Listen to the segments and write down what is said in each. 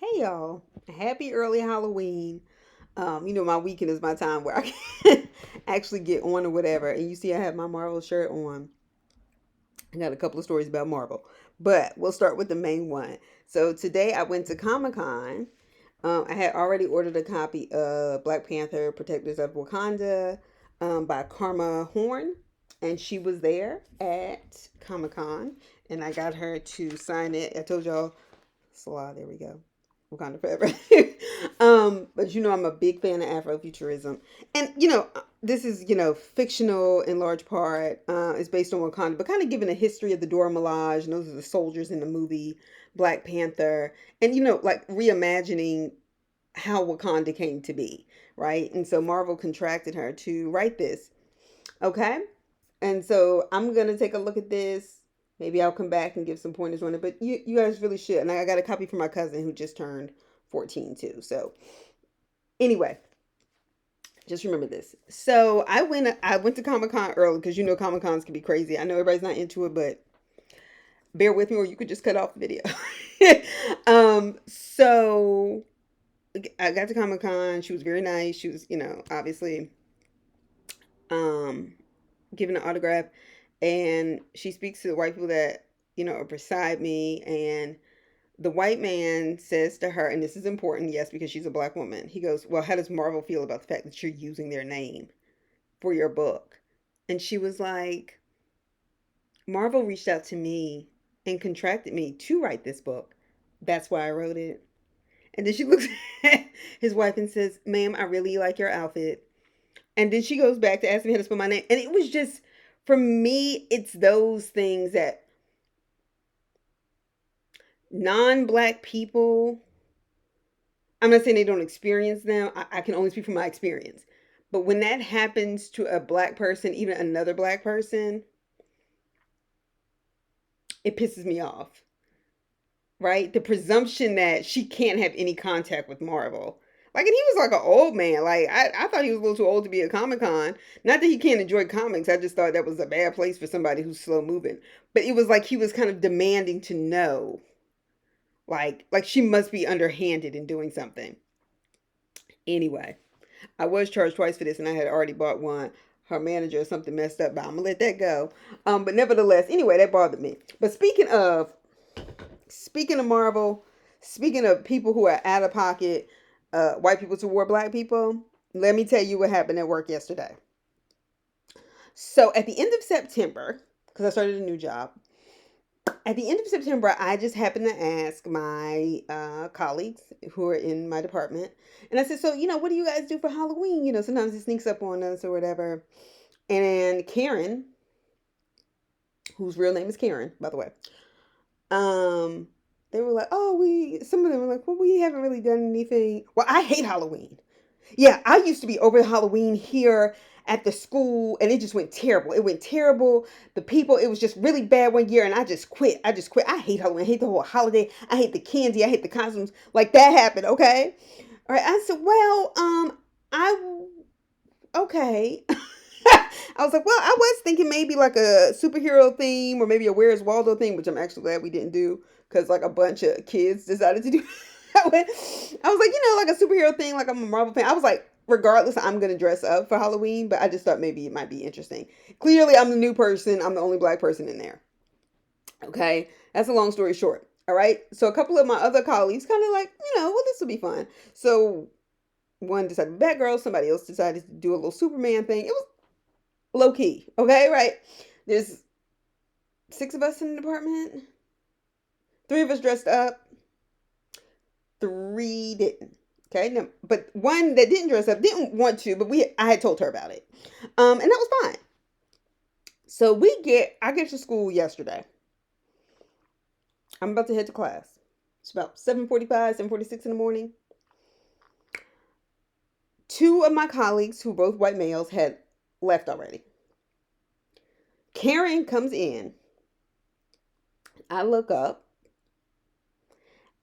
Hey y'all, happy early Halloween. My weekend is my time where I can actually get on or whatever. And you see, I have my Marvel shirt on. I got a couple of stories about Marvel, but we'll start with the main one. So today I went to Comic Con. I had already ordered a copy of Black Panther Protectors of Wakanda by Karma Horn, and she was there at Comic Con, and I got her to sign it. I told y'all, Salah, there we go. Wakanda forever. But I'm a big fan of Afrofuturism, and this is fictional in large part. It's based on Wakanda, but kind of given a history of the Dora Milaje, and those are the soldiers in the movie Black Panther, and like reimagining how Wakanda came to be, right? And so Marvel contracted her to write this. Okay, and so I'm gonna take a look at this. Maybe I'll come back and give some pointers on it. But you guys really should. And I got a copy for my cousin who just turned 14 too. So anyway, just remember this. So I went to Comic Con early because Comic Cons can be crazy. I know everybody's not into it, but bear with me or you could just cut off the video. So I got to Comic Con. She was very nice. She was, obviously um giving an autograph, and she speaks to the white people that are beside me, and the white man says to her, and this is important, yes, because she's a black woman. He goes, well, how does Marvel feel about the fact that you're using their name for your book? And she was like, Marvel reached out to me and contracted me to write this book. That's why I wrote it. And then she looks at his wife and says, ma'am, I really like your outfit. And then she goes back to ask me how to spell my name. And it was just, for me, it's those things that non-black people, I'm not saying they don't experience them. I can only speak from my experience. But when that happens to a black person, even another black person, it pisses me off, right? The presumption that she can't have any contact with Marvel. Like, and he was like an old man. Like, I thought he was a little too old to be at Comic Con. Not that he can't enjoy comics. I just thought that was a bad place for somebody who's slow moving. But it was like he was kind of demanding to know. Like she must be underhanded in doing something. Anyway, I was charged twice for this, and I had already bought one. Her manager or something messed up, but I'm gonna let that go. But nevertheless, anyway, that bothered me. But speaking of Marvel, speaking of people who are out of pocket, white people toward black people, let me tell you what happened at work yesterday. So at the end of September, because I started a new job, at the end of September, I just happened to ask my colleagues who are in my department, and I said, so, what do you guys do for Halloween? Sometimes it sneaks up on us or whatever. And Karen, whose real name is Karen, by the way, um, they were like, oh, some of them were like, well, we haven't really done anything. Well, I hate Halloween. Yeah, I used to be over Halloween here at the school, and it just went terrible. It went terrible. The people, it was just really bad one year, and I just quit. I hate Halloween. I hate the whole holiday. I hate the candy. I hate the costumes. Like, that happened, okay? All right, I said, well, okay. I was like, well, I was thinking maybe like a superhero theme or maybe a Where's Waldo theme, which I'm actually glad we didn't do because like a bunch of kids decided to do. I was like, like a superhero thing, like I'm a Marvel fan. I was like, regardless, I'm gonna dress up for Halloween, but I just thought maybe it might be interesting. Clearly, I'm the new person. I'm the only black person in there. Okay, that's a long story short. All right, so a couple of my other colleagues kind of like, well, this will be fun. So one decided Batgirl, somebody else decided to do a little Superman thing. It was low key, okay, right? There's six of us in the department. Three of us dressed up. Three didn't. Okay, no, but one that didn't dress up didn't want to, but I had told her about it, and that was fine. So I get to school yesterday. I'm about to head to class. It's about 7:45, 7:46 in the morning. Two of my colleagues, who were both white males, had left already. Karen comes in. I look up,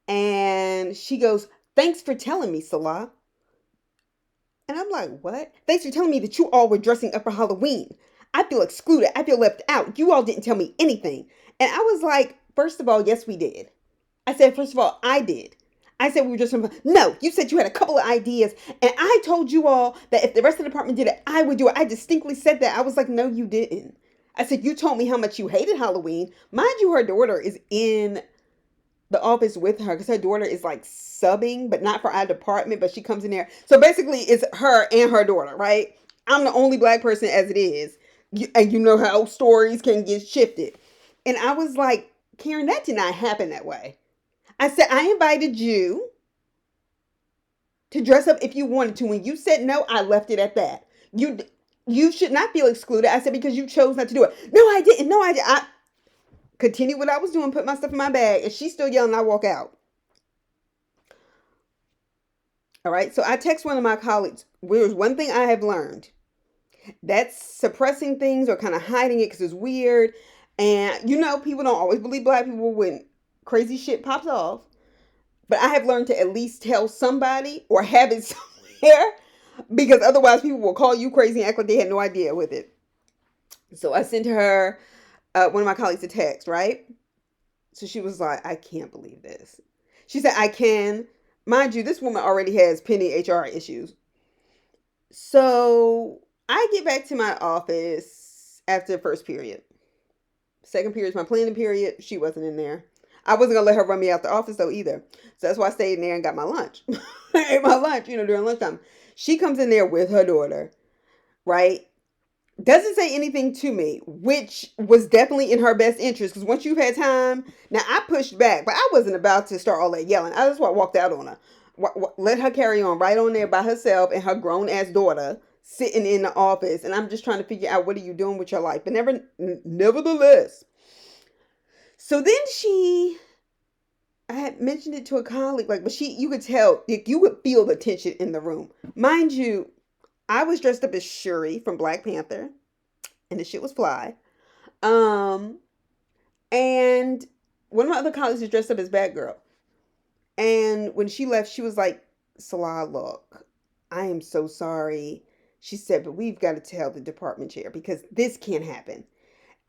and she goes, thanks for telling me, Salah. And I'm like, what? Thanks for telling me that you all were dressing up for Halloween. I feel excluded. I feel left out. You all didn't tell me anything. And I was like, first of all, yes, we did. I said, first of all, I did. I said we were just no, you said you had a couple of ideas, and I told you all that if the rest of the department did it, I would do it. I distinctly said that. I was like, no, you didn't. I said, you told me how much you hated Halloween. Mind you, her daughter is in the office with her because her daughter is like subbing, but not for our department, but she comes in there. So basically, it's her and her daughter, right? I'm the only black person as it is. And you know how stories can get shifted. And I was like, Karen, that did not happen that way. I said, I invited you to dress up if you wanted to. When you said no, I left it at that. You should not feel excluded. I said, because you chose not to do it. No, I didn't. No, I didn't. I continued what I was doing, put my stuff in my bag, and she's still yelling, I walk out. All right. So I text one of my colleagues. There's one thing I have learned. That's suppressing things or kind of hiding it because it's weird. And you know, people don't always believe black people when crazy shit pops off. But I have learned to at least tell somebody or have it somewhere because otherwise people will call you crazy and act like they had no idea with it. So I sent her one of my colleagues a text, right? So she was like, I can't believe this. She said, I can. Mind you, this woman already has pending HR issues. So I get back to my office after the first period. Second period is my planning period. She wasn't in there. I wasn't going to let her run me out the office though either. So that's why I stayed in there and got my lunch. I ate my lunch, during lunchtime. She comes in there with her daughter, right? Doesn't say anything to me, which was definitely in her best interest. Because once you've had time, now I pushed back, but I wasn't about to start all that yelling. I just walked out on her. Let her carry on right on there by herself and her grown-ass daughter sitting in the office. And I'm just trying to figure out what are you doing with your life. But nevertheless. So then I had mentioned it to a colleague, but you could tell, you could feel the tension in the room. Mind you, I was dressed up as Shuri from Black Panther, and the shit was fly. And one of my other colleagues was dressed up as Batgirl. And when she left, she was like, Salah, look, I am so sorry. She said, but we've got to tell the department chair because this can't happen.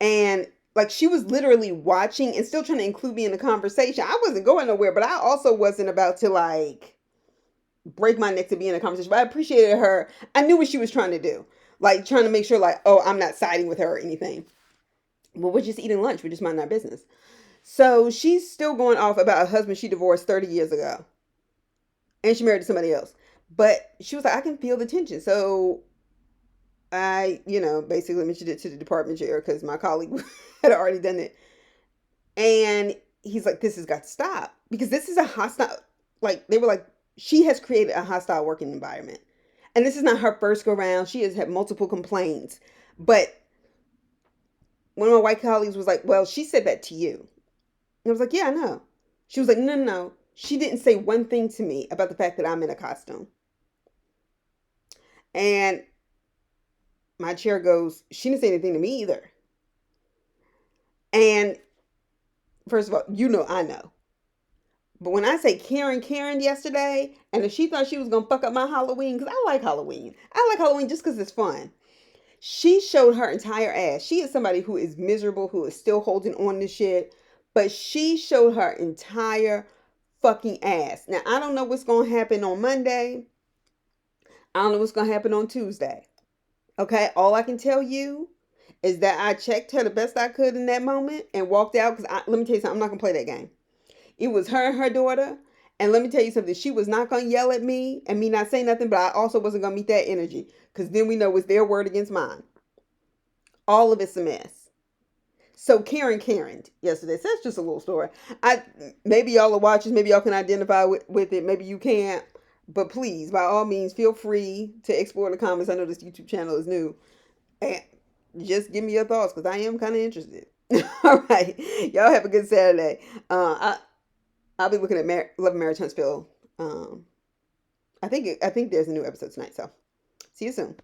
And she was literally watching and still trying to include me in the conversation. I wasn't going nowhere, but I also wasn't about to break my neck to be in a conversation. But I appreciated her. I knew what she was trying to do. Trying to make sure oh, I'm not siding with her or anything. Well, we're just eating lunch. We're just minding our business. So she's still going off about a husband she divorced 30 years ago. And she married to somebody else. But she was like, I can feel the tension. So I, basically mentioned it to the department chair because my colleague had already done it. And he's like, this has got to stop. Because this is a hostile, they were like, she has created a hostile working environment. And this is not her first go round. She has had multiple complaints. But one of my white colleagues was like, well, she said that to you. And I was like, yeah, I know. She was like, no. She didn't say one thing to me about the fact that I'm in a costume. And my chair goes, she didn't say anything to me either. And first of all, I know. But when I say Karen yesterday, and if she thought she was going to fuck up my Halloween, because I like Halloween. I like Halloween just because it's fun. She showed her entire ass. She is somebody who is miserable, who is still holding on to shit. But she showed her entire fucking ass. Now, I don't know what's going to happen on Monday. I don't know what's going to happen on Tuesday. Okay? All I can tell you is that I checked her the best I could in that moment and walked out. Because let me tell you something. I'm not going to play that game. It was her and her daughter. And let me tell you something. She was not going to yell at me and me not say nothing. But I also wasn't going to meet that energy. Because then we know it's their word against mine. All of it's a mess. So Karen yesterday. So that's just a little story. Maybe y'all are watchers. Maybe y'all can identify with it. Maybe you can't. But please, by all means, feel free to explore the comments. I know this YouTube channel is new. And just give me your thoughts because I am kind of interested. All right. Y'all have a good Saturday. I'll be looking at Love and Marriage Huntsville. I think there's a new episode tonight. So see you soon.